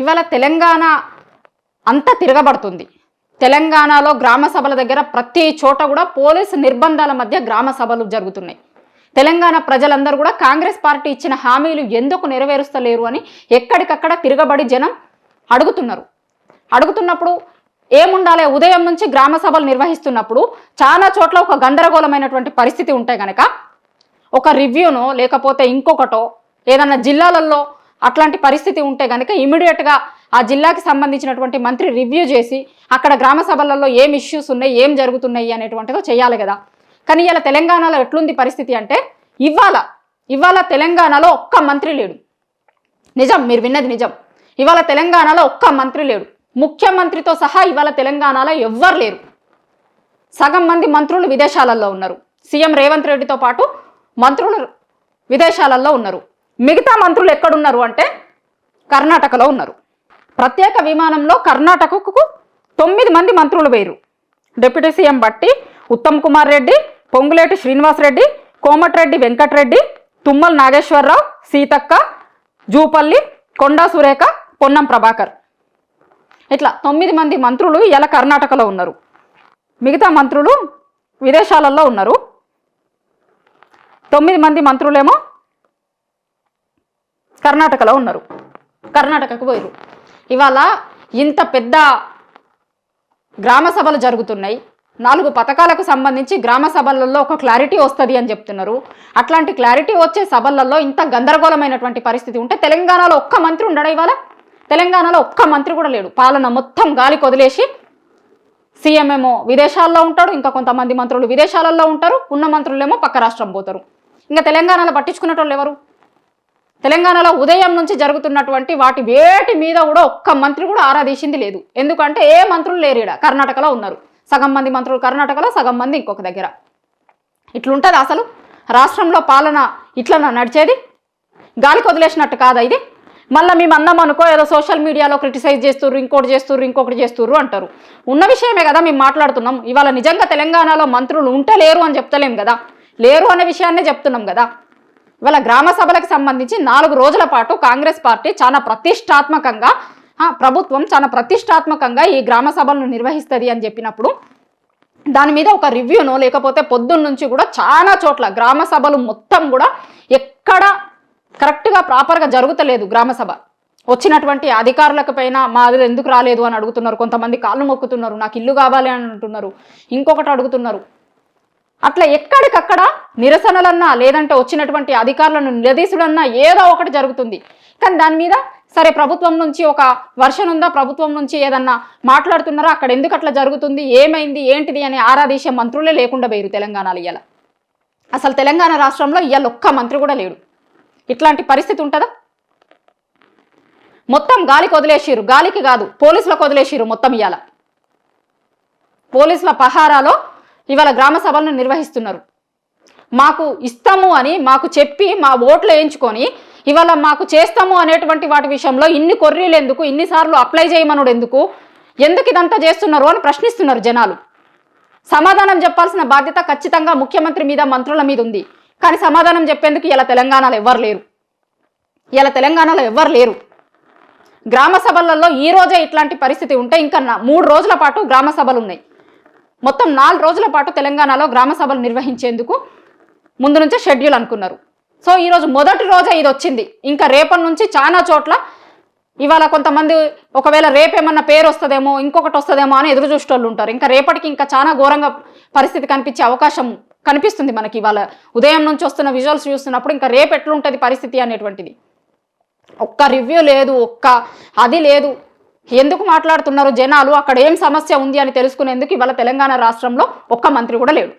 ఇవాళ తెలంగాణ అంతా తిరగబడుతుంది. తెలంగాణలో గ్రామ సభల దగ్గర ప్రతి చోట కూడా పోలీసు నిర్బంధాల మధ్య గ్రామ సభలు జరుగుతున్నాయి. తెలంగాణ ప్రజలందరూ కూడా కాంగ్రెస్ పార్టీ ఇచ్చిన హామీలు ఎందుకు నెరవేరుస్తలేరు అని ఎక్కడికక్కడ తిరగబడి జనం అడుగుతున్నప్పుడు ఏముండాలి, ఉదయం నుంచి గ్రామ సభలు నిర్వహిస్తున్నప్పుడు చాలా చోట్ల ఒక గందరగోళమైనటువంటి పరిస్థితి ఉంటే గనక ఒక రివ్యూనో లేకపోతే ఇంకొకటో ఏదన్నా జిల్లాలలో అట్లాంటి పరిస్థితి ఉంటే కనుక ఇమీడియట్గా ఆ జిల్లాకి సంబంధించినటువంటి మంత్రి రివ్యూ చేసి అక్కడ గ్రామ సభలలో ఏం ఇష్యూస్ ఉన్నాయి, ఏం జరుగుతున్నాయి అనేటువంటిదో చేయాలి కదా. కానీ ఇలా తెలంగాణలో ఎట్లుంది పరిస్థితి అంటే ఇవాళ తెలంగాణలో ఒక్క మంత్రి లేడు. నిజం, మీరు విన్నది నిజం. ఇవాళ తెలంగాణలో ఒక్క మంత్రి లేడు. ముఖ్యమంత్రితో సహా ఇవాళ తెలంగాణలో ఎవ్వరు లేరు. సగం మంది మంత్రులు విదేశాలలో ఉన్నారు. సీఎం రేవంత్ రెడ్డితో పాటు మంత్రులు విదేశాలలో ఉన్నారు. మిగతా మంత్రులు ఎక్కడున్నారు అంటే కర్ణాటకలో ఉన్నారు. ప్రత్యేక విమానంలో కర్ణాటకకు 9 మంది మంత్రులు వేరు. డిప్యూటీ సీఎం బట్టి, ఉత్తమ్ కుమార్ రెడ్డి, పొంగులేటి శ్రీనివాసరెడ్డి, కోమటిరెడ్డి వెంకటరెడ్డి, తుమ్మల నాగేశ్వరరావు, సీతక్క, జూపల్లి, కొండా సురేఖ, పొన్నం ప్రభాకర్, ఇట్లా 9 మంది మంత్రులు ఇలా కర్ణాటకలో ఉన్నారు. మిగతా మంత్రులు విదేశాలలో ఉన్నారు. 9 మంది మంత్రులేమో కర్ణాటకలో ఉన్నారు. కర్ణాటకకు పోయారు. ఇవాళ ఇంత పెద్ద గ్రామ సభలు జరుగుతున్నాయి. 4 పథకాలకు సంబంధించి గ్రామ సభలలో ఒక క్లారిటీ వస్తుంది అని చెప్తున్నారు. అట్లాంటి క్లారిటీ వచ్చే సభలలో ఇంత గందరగోళమైనటువంటి పరిస్థితి ఉంటే తెలంగాణలో ఒక్క మంత్రి ఉండడా? ఇవాళ తెలంగాణలో ఒక్క మంత్రి కూడా లేడు. పాలన మొత్తం గాలికి వదిలేసి సీఎం ఏమో విదేశాల్లో ఉంటాడు, ఇంకా కొంతమంది మంత్రులు విదేశాలలో ఉంటారు, ఉన్న మంత్రులేమో పక్క రాష్ట్రం పోతారు. ఇంకా తెలంగాణలో పట్టించుకునేటోళ్ళు ఎవరు? తెలంగాణలో ఉదయం నుంచి జరుగుతున్నటువంటి వేటి మీద కూడా ఒక్క మంత్రి కూడా ఆరాధీసింది లేదు. ఎందుకంటే ఏ మంత్రులు లేరు. ఇక్కడ కర్ణాటకలో ఉన్నారు. సగం మంది మంత్రులు కర్ణాటకలో, సగం మంది ఇంకొక దగ్గర. ఇట్లుంటుంది అసలు రాష్ట్రంలో పాలన. ఇట్లా నడిచేది గాలికి వదిలేసినట్టు కాదా ఇది? మళ్ళీ మేము అన్నాం అనుకో ఏదో సోషల్ మీడియాలో క్రిటిసైజ్ చేస్తుర్రు, ఇంకొకటి చేస్తుర్రు అంటారు. ఉన్న విషయమే కదా మేము మాట్లాడుతున్నాం. ఇవాళ నిజంగా తెలంగాణలో మంత్రులు ఉంటే లేరు అని చెప్తలేం కదా, లేరు అనే విషయాన్నే చెప్తున్నాం కదా. ఇవాళ గ్రామ సభలకు సంబంధించి 4 రోజుల పాటు కాంగ్రెస్ పార్టీ చాలా ప్రతిష్టాత్మకంగా, ప్రభుత్వం చాలా ప్రతిష్టాత్మకంగా ఈ గ్రామ సభలను నిర్వహిస్తుంది అని చెప్పినప్పుడు దాని మీద ఒక రివ్యూనో లేకపోతే పొద్దున్న నుంచి కూడా చాలా చోట్ల గ్రామ సభలు మొత్తం కూడా ఎక్కడ కరెక్ట్గా ప్రాపర్గా జరుగుతలేదు. గ్రామ సభ వచ్చినటువంటి అధికారులకు పైన మాది ఎందుకు రాలేదు అని అడుగుతున్నారు. కొంతమంది కాళ్ళు మొక్కుతున్నారు, నాకు ఇల్లు కావాలి అని అంటున్నారు, ఇంకొకటి అడుగుతున్నారు. అట్లా ఎక్కడికక్కడ నిరసనలన్నా లేదంటే వచ్చినటువంటి అధికారులను నిలదీసుడన్నా ఏదో ఒకటి జరుగుతుంది. కానీ దాని మీద సరే ప్రభుత్వం నుంచి ఒక వర్షన్ ఉందా, ప్రభుత్వం నుంచి ఏదన్నా మాట్లాడుతున్నారా, అక్కడ ఎందుకు అట్లా జరుగుతుంది, ఏమైంది, ఏంటిది అని ఆరాధీసే మంత్రులే లేకుండా పోయారు తెలంగాణలో. ఇవాళ అసలు తెలంగాణ రాష్ట్రంలో ఇవాళ ఒక్క మంత్రి కూడా లేడు. ఇట్లాంటి పరిస్థితి ఉంటుందా? మొత్తం గాలికి వదిలేసిరు. గాలికి కాదు, పోలీసులకు వదిలేసిరు మొత్తం. ఇవాళ పోలీసుల పహారాలో ఇవాళ గ్రామ సభలను నిర్వహిస్తున్నారు. మాకు ఇస్తాము అని మాకు చెప్పి మా ఓట్లు వేయించుకొని ఇవాళ మాకు చేస్తాము అనేటువంటి వాటి విషయంలో ఇన్ని కొర్రీలు ఎందుకు, ఇన్నిసార్లు అప్లై చేయమనుడు ఎందుకు ఇదంతా చేస్తున్నారు అని ప్రశ్నిస్తున్నారు జనాలు. సమాధానం చెప్పాల్సిన బాధ్యత ఖచ్చితంగా ముఖ్యమంత్రి మీద, మంత్రుల మీద ఉంది. కానీ సమాధానం చెప్పేందుకు ఇలా తెలంగాణలో ఎవ్వరు లేరు. గ్రామ సభలలో ఈ రోజే ఇట్లాంటి పరిస్థితి ఉంటే ఇంకా 3 రోజుల పాటు గ్రామ సభలు ఉన్నాయి. మొత్తం 4 రోజుల పాటు తెలంగాణలో గ్రామ సభలు నిర్వహించేందుకు ముందు నుంచే షెడ్యూల్ అనుకున్నారు. సో ఈరోజు మొదటి రోజే ఇది వచ్చింది. ఇంకా రేపటి నుంచి చాలా చోట్ల ఇవాళ కొంతమంది ఒకవేళ రేపేమన్నా పేరు వస్తుందేమో, ఇంకొకటి వస్తుందేమో అని ఎదురు చూసేటోళ్ళు ఉంటారు. ఇంకా రేపటికి ఇంకా చాలా ఘోరంగా పరిస్థితి కనిపించే అవకాశం కనిపిస్తుంది మనకి. ఇవాళ ఉదయం నుంచి వస్తున్న విజువల్స్ చూస్తున్నప్పుడు ఇంకా రేపు ఎట్లుంటుంది పరిస్థితి అనేటువంటిది. ఒక్క రివ్యూ లేదు, అది లేదు. ఎందుకు మాట్లాడుతున్నారు జనాలు, అక్కడ ఏం సమస్య ఉంది అని తెలుసుకునేందుకు ఇవాళ తెలంగాణ రాష్ట్రంలో ఒక్క మంత్రి కూడా లేడు.